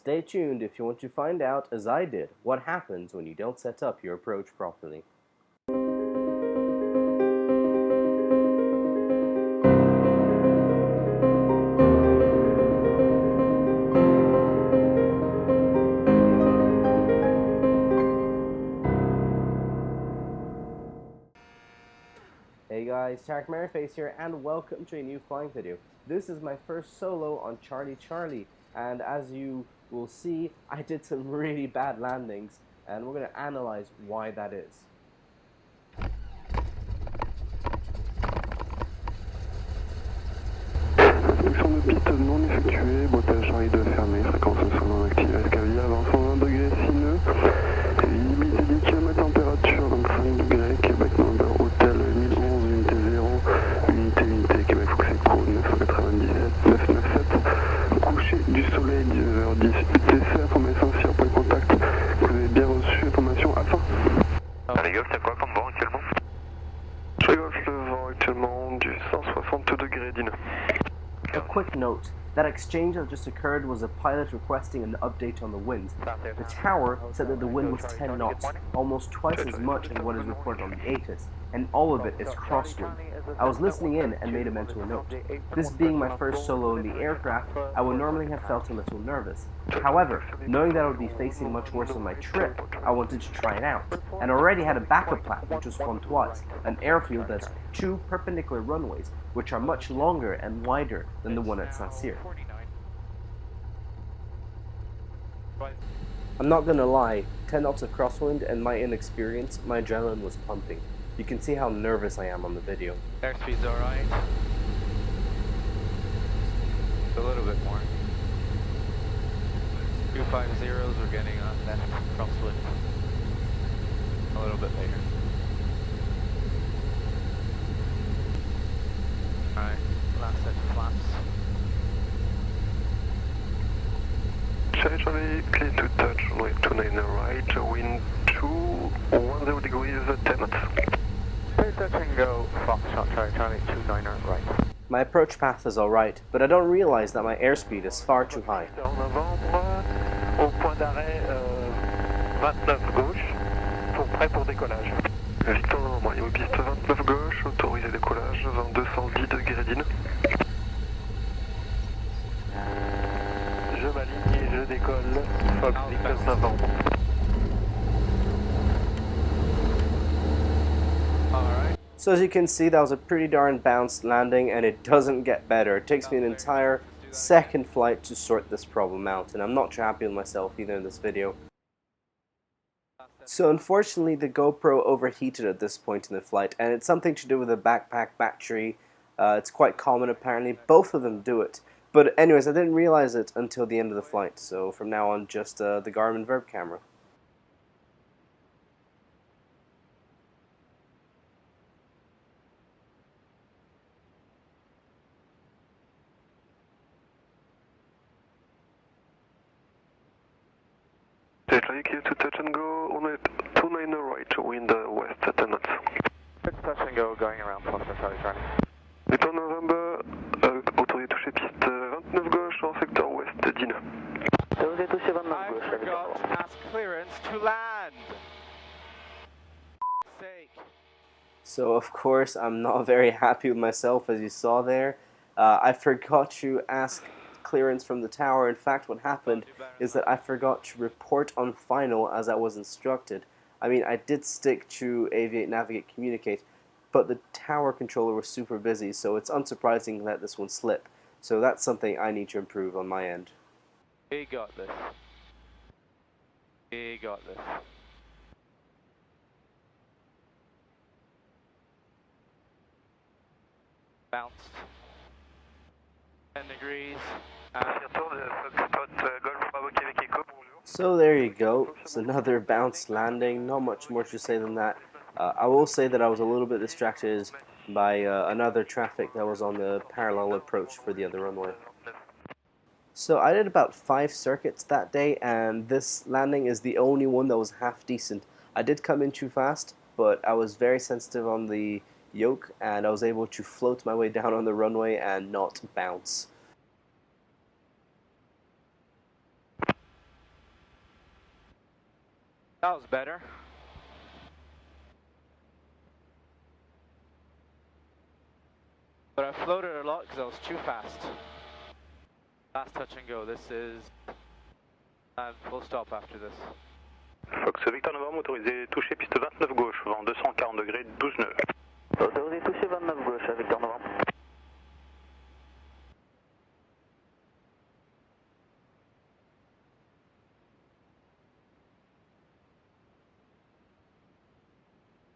Stay tuned if you want to find out, as I did, what happens when you don't set up your approach properly. Hey guys, Tarek Merryface here, and welcome to a new flying video. This is my first solo on Charlie, and as you will see, I did some really bad landings, and we're going to analyze why that is. Inspection de piste non effectuée, boîtage Charlie 2 fermé, fréquence sol non activée, escalier avant 120 degrés sineux, visibilité 10 km, température 25 degrés, Québec number hôtel 1011, unité 0, unité, Québec Fox Echo 997, 997, coucher du soleil 10h10, UTC, information sur point de contact, vous avez bien reçu information alpha. Les Golf, t'as quoi comme vent actuellement? Sur Golf, le vent actuellement du 160 degrés d'IN. A quick note, that exchange that just occurred was a pilot requesting an update on the wind. The tower said that the wind was 10 knots, almost twice as much as what is reported on the ATIS, and all of it is crosswind. I was listening in and made a mental note. This being my first solo in the aircraft, I would normally have felt a little nervous. However, knowing that I would be facing much worse on my trip, I wanted to try it out, and already had a backup plan, which was Pontoise, an airfield that's 2 perpendicular runways, which are much longer and wider than the one at Saint-Cyr. I'm not gonna lie, 10 knots of crosswind and my inexperience, my adrenaline was pumping. You can see how nervous I am on the video. Airspeed's alright. A little bit more. 250s, we're getting on left crosswind. A little bit later. Alright, last set of flaps. Charlie, clear to touch, runway 29 right, wind 210 degrees, 10 knots. Clear touch and go, Foxtrot, Charlie 29 right. My approach path is alright, but I don't realize that my airspeed is far too high. En novembre, au point d'arrêt 29 gauche, prêt pour décollage. Victor Novembre, niveau piste 29 gauche, autorisé décollage, 2210 degrés d'IN. Je m'aligne et je décolle, Fox Victor Novembre. Alright. So as you can see, that was a pretty darn bounced landing, and it doesn't get better. It takes me an entire second flight to sort this problem out, and I'm not too happy with myself either in this video. So unfortunately, the GoPro overheated at this point in the flight, and it's something to do with the backpack battery. It's quite common apparently. Both of them do it. But anyways, I didn't realize it until the end of the flight, so from now on, just the Garmin Verb camera. Charlie, clear to touch and go, runway 29 right, wind west, 10 knots. Clear to touch and go, going around Foxtrot, Charlie. Victor Novembre, autorisé toucher piste 29 gauche en secteur ouest d'IN. Autorisé toucher 29 gauche. I forgot to ask clearance to land. Sake. So of course, I'm not very happy with myself, as you saw there. I forgot to ask clearance from the tower. In fact, what happened is that I forgot to report on final as I was instructed. I mean, I did stick to Aviate, Navigate, Communicate, but the tower controller was super busy, so it's unsurprising to let this one slip. So that's something I need to improve on my end. We got this. We got this. Bounced. 10 degrees. So there you go. It's another bounced landing. Not much more to say than that. I will say that I was a little bit distracted by another traffic that was on the parallel approach for the other runway. So I did about 5 circuits that day, and this landing is the only one that was half decent. I did come in too fast, but I was very sensitive on the yoke, and I was able to float my way down on the runway and not bounce. That was better. But I floated a lot because I was too fast. Last touch and go. This is... and full stop after this. Fox Victor Novembre, autorisé toucher piste 29 gauche, vent 240 degrés, 12 nœuds. Autorisé toucher 29 gauche, à Victor Novembre.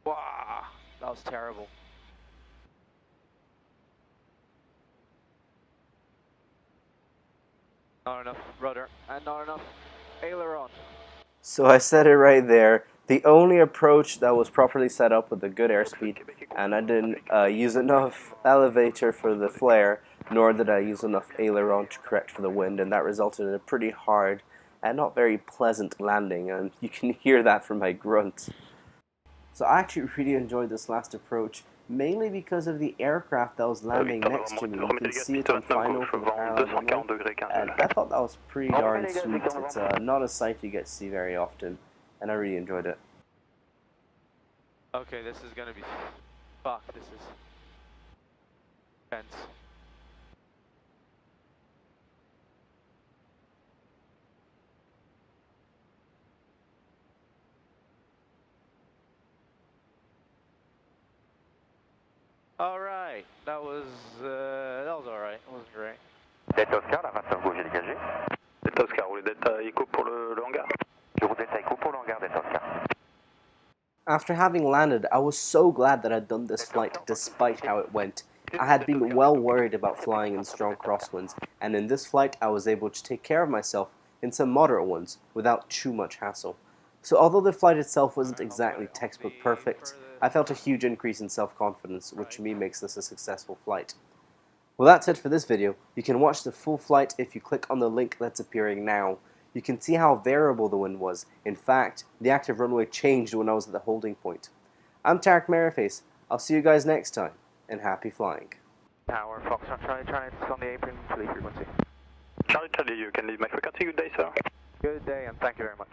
Wow, that was terrible. Not enough rudder and not enough aileron. So I said it right there. The only approach that was properly set up with a good airspeed, and I didn't use enough elevator for the flare, nor did I use enough aileron to correct for the wind, and that resulted in a pretty hard and not very pleasant landing, and you can hear that from my grunt. So I actually really enjoyed this last approach, mainly because of the aircraft that was landing next to me. You can see it on final for the parallel runway, and I thought that was pretty darn sweet. It's not a sight you get to see very often, and I really enjoyed it. Okay, this is gonna be... fuck, this is... tense. Alright, that was alright, it wasn't great. Delta Oscar, la 29 gauche est dégagée. Delta Oscar, roulez Delta Echo pour le hangar. Je roule Delta Echo pour le hangar, Delta Oscar. After having landed, I was so glad that I'd done this flight despite how it went. I had been well worried about flying in strong crosswinds, and in this flight I was able to take care of myself in some moderate ones without too much hassle. So although the flight itself wasn't exactly textbook perfect, I felt a huge increase in self-confidence, which to me makes this a successful flight. Well, that's it for this video. You can watch the full flight if you click on the link that's appearing now. You can see how variable the wind was. In fact, the active runway changed when I was at the holding point. I'm Tarek Merryface. I'll see you guys next time, and happy flying. Tower, Foxtrot, Charlie, it's on the apron for the frequency. Charlie, you can leave my frequency. Good day, sir. Good day, and thank you very much.